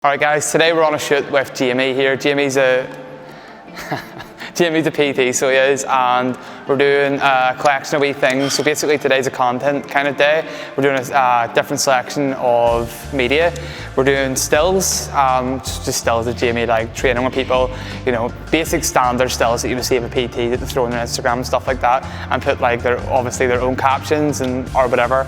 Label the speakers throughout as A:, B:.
A: Alright guys, today we're on a shoot with Jamie here. Jamie's a Jamie's a PT, so he is, and we're doing a collection of wee things. So basically today's a content kind of day. We're doing a different selection of media. We're doing stills, just stills of Jamie like training with people, you know, basic standard stills that you would see of a PT that they throw on their Instagram and stuff like that, and put like obviously their own captions and or whatever.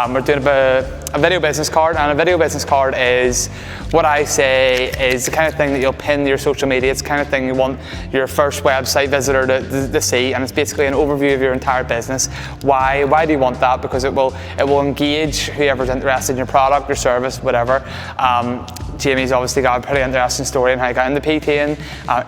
A: We're doing a video business card, and a video business card is what I say is the kind of thing that you'll pin to your social media. It's the kind of thing you want your first website visitor to see, and it's basically an overview of your entire business. Why do you want that? Because it will engage whoever's interested in your product, your service, whatever. Jamie's obviously got a pretty interesting story on how he got into PTing.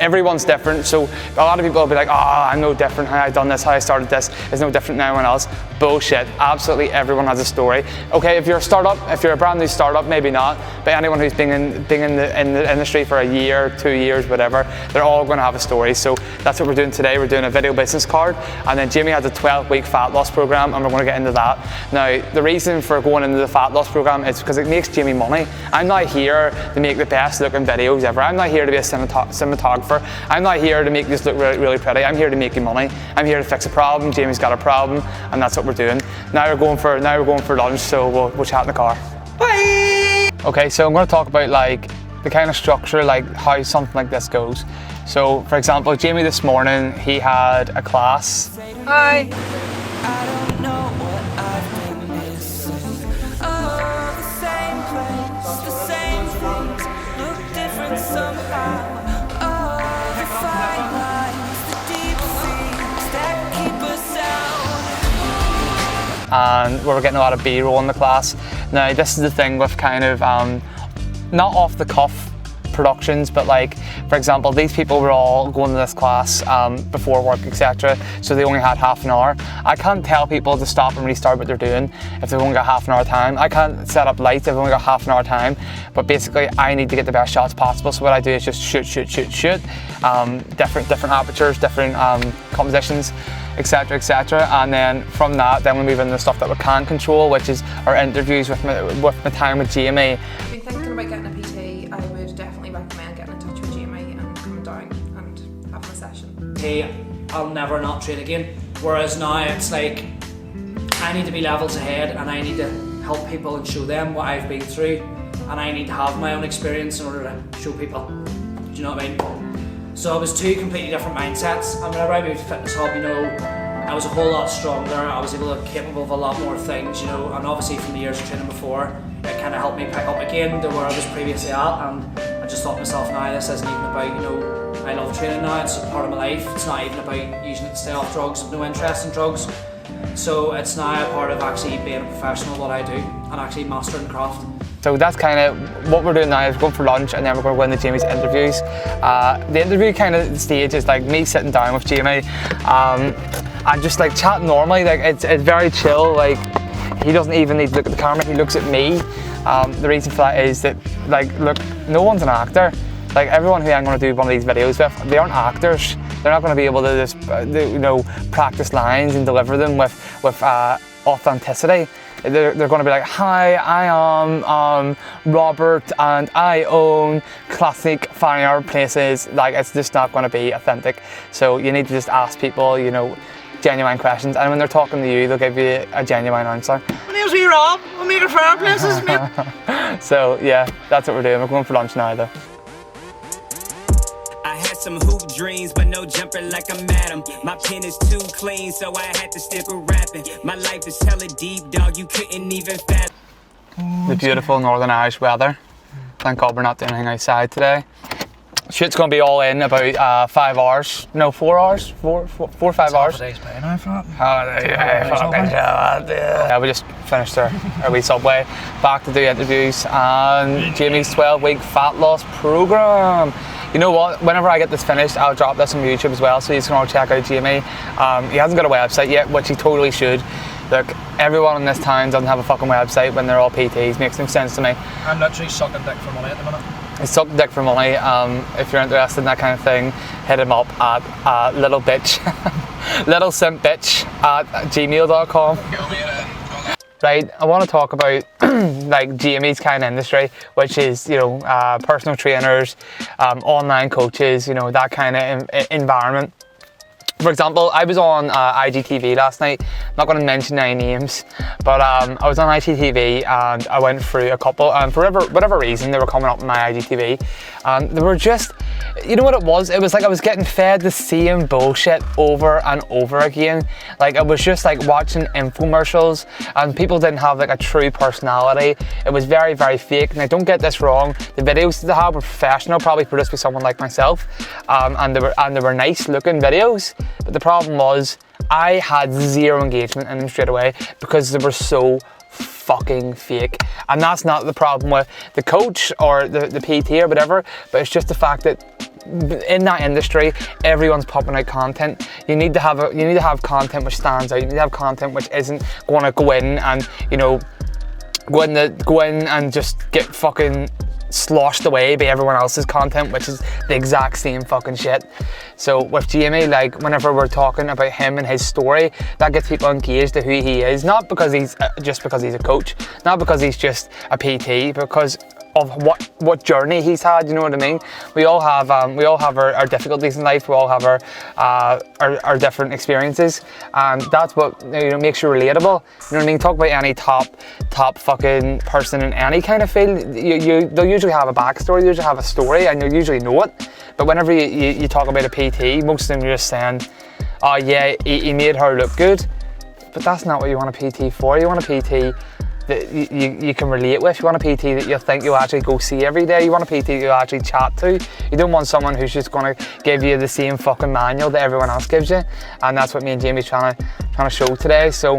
A: Everyone's different, so a lot of people will be like, oh, I'm no different, how I done this, how I started this is no different than anyone else. Bullshit, absolutely everyone has a story. Okay, if you're a startup, if you're a brand new startup, maybe not, but anyone who's been in the industry for a year, 2 years, whatever, they're all going to have a story. So that's what we're doing today. We're doing a video business card, and then Jamie has a 12-week fat loss program, and we're going to get into that. Now, the reason for going into the fat loss program is because it makes Jamie money. I'm not here to make the best looking videos ever. I'm not here to be a cinematographer. I'm not here to make this look really, really pretty. I'm here to make you money. I'm here to fix a problem. Jamie's got a problem, and that's what we're doing. Now we're going for lunch, so we'll chat in the car. Bye! Okay, so I'm going to talk about like the kind of structure, like how something like this goes. So, for example, Jamie this morning, he had a class. Hi! And we were getting a lot of B-roll in the class. Now, this is the thing with kind of not off the cuff productions, but like, for example, these people were all going to this class before work, etc. So they only had half an hour. I can't tell people to stop and restart what they're doing if they've only got half an hour time. I can't set up lights if they've only got half an hour time. But basically, I need to get the best shots possible. So what I do is just shoot. Different apertures, different compositions, etc, etc, and then from that, then we move into the stuff that we can control, which is our interviews with my time with Jamie.
B: If you're thinking about getting a PT, I would definitely recommend getting in touch with Jamie and coming down and having a session.
C: Hey, I'll never not train again. Whereas now it's like I need to be levels ahead, and I need to help people and show them what I've been through, and I need to have my own experience in order to show people. Do you know what I mean? So it was two completely different mindsets, and whenever I moved to Fitness Hub, you know, I was a whole lot stronger. I was capable of a lot more things, you know, and obviously from the years of training before, it kind of helped me pick up again to where I was previously at. And I just thought to myself, now this isn't even about, you know, I love training now, it's a part of my life. It's not even about using it to stay off drugs. I have no interest in drugs. So it's now a part of actually being a professional at what I do and actually mastering the craft.
A: So that's kind of what we're doing now, is going for lunch, and then we're going to go into Jamie's interviews. The interview kind of stage is like me sitting down with Jamie and just like chatting normally. Like it's very chill. Like he doesn't even need to look at the camera, he looks at me. The reason for that is that, like, look, no one's an actor. Like everyone who I'm going to do one of these videos with, they aren't actors. They're not going to be able to just you know, practice lines and deliver them with authenticity. They're going to be like, hi, I am Robert and I own classic fine art places. Like, it's just not going to be authentic. So you need to just ask people, you know, genuine questions, and when they're talking to you, they'll give you a genuine answer.
C: My name's wee Rob, I'm making fire places, mate.
A: So yeah, that's what we're doing. We're going for lunch now though.
D: Some hoop dreams, but no jumper like I'm Adam. My pen is too clean, so I had to stick with rapping. My life is hella deep, dog, you couldn't even fathom.
A: The beautiful Northern Irish weather. Thank God we're not doing anything outside today. Shoot's going to be all in about 5 hours. No, 4 hours? 4 or 5 hours.
C: Day's pay now for that.
A: Yeah, we just finished our wee Subway. Back to do interviews and Jamie's 12-week fat loss program. You know what, whenever I get this finished, I'll drop this on YouTube as well, so you can all check out Jamie. He hasn't got a website yet, which he totally should. Look, everyone in this town doesn't have a fucking website when they're all PTs. Makes no sense to me.
C: I'm literally sucking dick for money at the minute.
A: He's sucking dick for money. If you're interested in that kind of thing, hit him up at little bitch, little simp bitch at gmail.com. right, I want to talk about like Jamie's kind of industry, which is, you know, personal trainers, online coaches, you know, that kind of environment. For example, I was on IGTV last night. I'm not going to mention any names, but I was on IGTV and I went through a couple, and for whatever reason they were coming up on my IGTV, and they were just, you know what it was? It was like I was getting fed the same bullshit over and over again. Like it was just like watching infomercials, and people didn't have like a true personality. It was very, very fake. Now don't get this wrong, the videos that they had were professional, probably produced by someone like myself, and they were nice looking videos. But the problem was I had zero engagement in them straight away because they were so fucking fake. And that's not the problem with the coach or the PT or whatever, but it's just the fact that in that industry everyone's pumping out content. You need to have content which stands out. You need to have content which isn't going to go in and, you know, go in and just get fucking sloshed away by everyone else's content, which is the exact same fucking shit. So with Jamie, like whenever we're talking about him and his story, that gets people engaged to who he is, not because he's just because he's a coach, not because he's just a PT, because of what journey he's had. You know what I mean? We all have our difficulties in life. We all have our different experiences, and that's what, you know, makes you relatable. You know what I mean? Talk about any top fucking person in any kind of field. They'll usually have a backstory. They usually have a story, and you usually know it. But whenever you talk about a PT, most of them are just saying, "Oh yeah, he made her look good," but that's not what you want a PT for. You want a PT that you can relate with. You want a PT that you think you'll actually go see every day. You want a PT that you'll actually chat to. You don't want someone who's just going to give you the same fucking manual that everyone else gives you. And that's what me and Jamie's trying to show today. So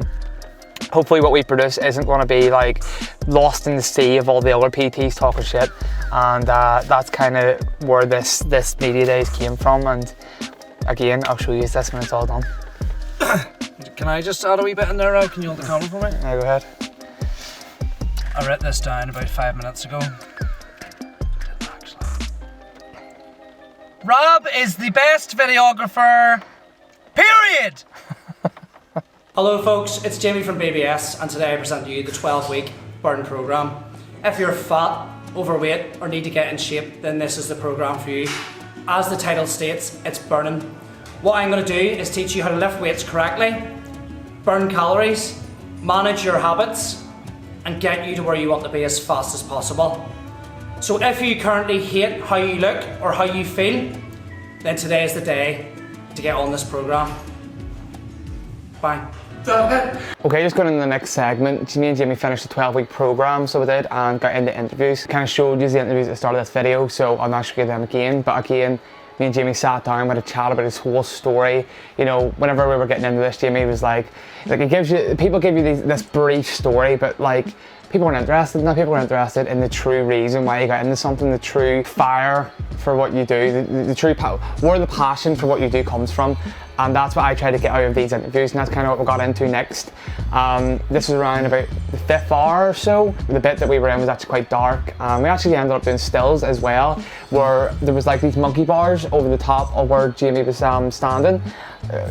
A: hopefully what we produce isn't going to be like lost in the sea of all the other PTs talking shit. And that's kind of where this media days came from. And again, I'll show you this when it's all done.
C: Can I just add a wee bit in there, Rob? Can you hold the camera for me?
A: Yeah, go ahead.
C: I wrote this down about 5 minutes ago. Rob is the best videographer, period! Hello folks, it's Jamie from BBS, and today I present to you the 12-week burn program. If you're fat, overweight, or need to get in shape, then this is the program for you. As the title states, it's burning. What I'm going to do is teach you how to lift weights correctly, burn calories, manage your habits, and get you to where you want to be as fast as possible. So if you currently hate how you look or how you feel, then today is the day to get on this program. Bye.
A: Okay, just going into the next segment. Me and Jamie finished the 12-week program, so we did, and got into interviews. Kind of showed you the interviews at the start of this video, so I'm not sure them again, but again, me and Jamie sat down, we had a chat about his whole story. You know, whenever we were getting into this, Jamie was like it gives you, people give you this brief story, but like, people weren't interested. Not people were interested in the true reason why you got into something, the true fire for what you do, the true where the passion for what you do comes from. And that's what I try to get out of these interviews, and that's kind of what we got into next. This was around about the 5th hour or so. The bit that we were in was actually quite dark. We actually ended up doing stills as well, where there was like these monkey bars over the top of where Jamie was standing,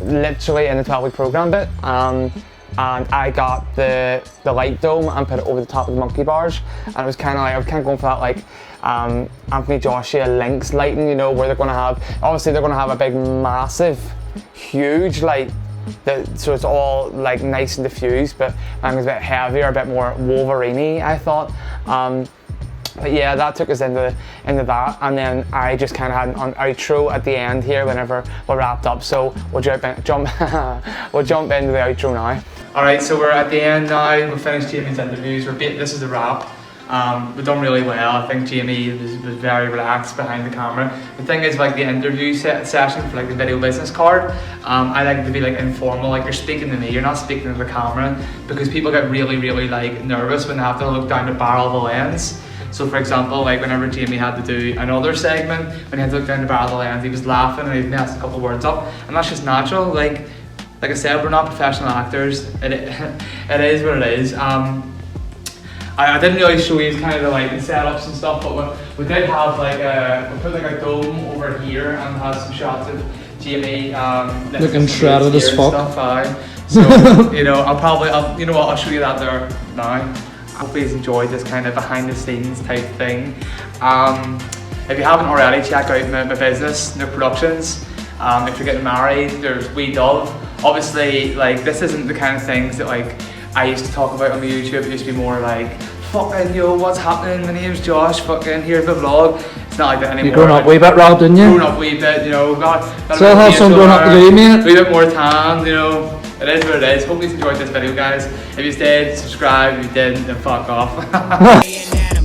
A: literally in the 12-week program bit. And I got the light dome and put it over the top of the monkey bars, and it was kind of like, I was kind of going for that like Anthony Joshua Lynx lighting, you know, where they're going to have, obviously they're going to have a big massive huge light so it's all like nice and diffused, but mine was a bit heavier, a bit more Wolverine-y, I thought. But yeah, that took us into that, and then I just kind of had an outro at the end here whenever we wrapped up. So we'll jump into the outro now. All right, so we're at the end now. We've finished Jamie's interviews. This is the wrap. We've done really well. I think Jamie was very relaxed behind the camera. The thing is, like the interview session for like the video business card, I like it to be like informal, like you're speaking to me, you're not speaking to the camera, because people get really like nervous when they have to look down the barrel of the lens. So for example, like whenever Jamie had to do another segment, when he had to look down the barrel of the lens, he was laughing and he messed a couple of words up, and that's just natural. Like I said, we're not professional actors. It is what it is. I didn't really show you kind of the lighting setups and stuff, but we did have like we put like a dome over here and had some shots of Jamie
C: looking shredded as fuck.
A: So, you know, you know what, I'll show you that there now. I hope you enjoyed this kind of behind the scenes type thing. If you haven't already, check out my business, Nuke Productions. If you're getting married, there's Wee Dove. Obviously, like, this isn't the kind of things that like I used to talk about on my YouTube. It used to be more like, fucking yo, what's happening? My name's Josh, fucking here's the vlog. It's not like that anymore.
C: You grown up a wee bit, Rob, didn't you?
A: Grown up a wee bit, you know, got
C: Still have some grown up to do, mate.
A: a wee bit more tan, you know. It is what it is. Hope you enjoyed this video, guys. If you did, subscribe. If you didn't, then fuck off.